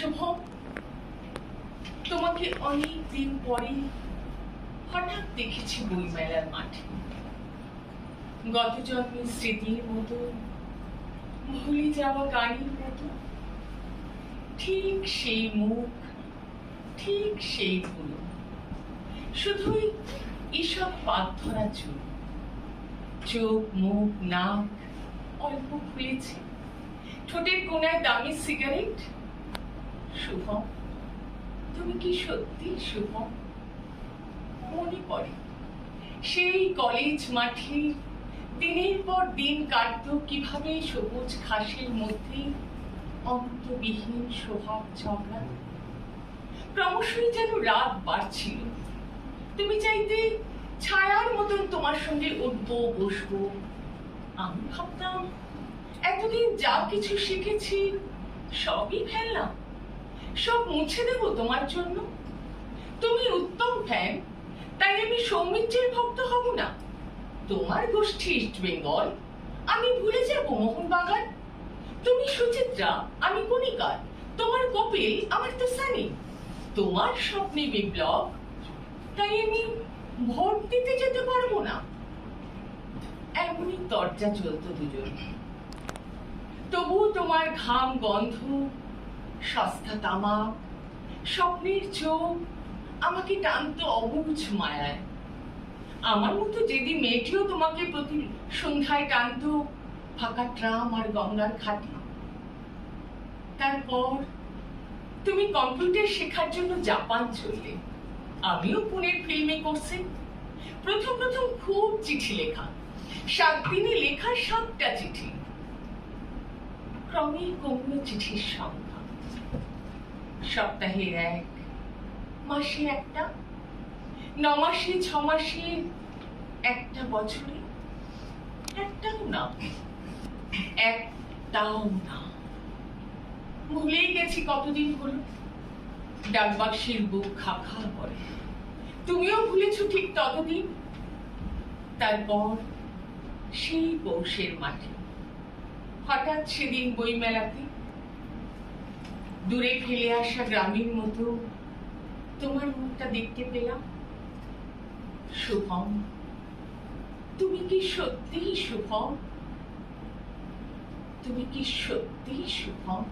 শুভম, তোমাকে অনেক দিন পরে হঠাৎ দেখেছি বইমেলার মাঠে। গত জন্মের স্মৃতির মতো, ভুলে যাওয়া গানের মতো, ঠিক সেই মুখ, ঠিক সেই ভুলো, শুধুই এসব পাত ধরা চুল, চোখ মুখ নাক অল্প খুলেছে, ঠোঁটের কোনায় দামি সিগারেট। শুভম, তুমি কি সত্যি শুভম? মনে পড়ে সেই কলেজ মাঠে দিনের পর দিন কাটতো কিভাবে সবুজ ঘাসের মধ্যে অন্তবিহীন সোহাগ ঝগড়া। ক্রমশই যেন রাত বাড়ছিল, তুমি চাইতে ছায়ার মতন তোমার সঙ্গে উঠবো বসবো। আমি ভাবতাম এতদিন যা কিছু শিখেছি সবই ফেললাম, সব মুছে দেব তোমার জন্য। তুমি উত্তম ফ্যান, তাই আমি সৌমিত্রের ভক্ত হব না। তোমার গোষ্ঠী ইস্ট বেঙ্গল, আমি ভুলে যাব মোহনবাগান। তুমি সুচিত্রা, আমি কণিকার, তোমার কপিল, আমার তো সানি। তোমার স্বপ্নে বিপ্লব, তাই আমি ভোট দিতে যেতে পারবো না। এমনই তরজা চলতো দুজন। তবু তোমার ঘাম গন্ধ, সস্তা তামাক, স্বপ্নের চোখ আমাকে টানতো অবুঝ মায়ায়। আমার মতো যেদি মেয়েটিও তোমাকে প্রতি সন্ধ্যায় টানতো ফাঁকা ট্রাম আর গঙ্গার ঘাটে। তারপর তুমি কম্পিউটার শেখার জন্য জাপান চললে, আমিও পুনের ফিল্মে কোর্সে। প্রথম খুব চিঠি লেখা, 7 দিনে লেখা 7টা চিঠি। ক্রমে কমলো চিঠির সংখ্যা, সপ্তাহে 1, মাসে 1টা, 9 মাসে 6 মাসে, 1টা বছরে, একটাও না। ভুলেই গেছি কতদিন হলো। ডাকবাক্সের বুক খা খা করে, তুমিও ভুলেছো ঠিক ততদিন। তারপর সেই পৌষের মাঠে হঠাৎ সেদিন বই মেলাতে দূরে ফেলে আসা গ্রামের মতো তোমার মুখটা দেখতে পেলাম। শুভম, তুমি কি সত্যি শুভম? তুমি কি সত্যি শুভম?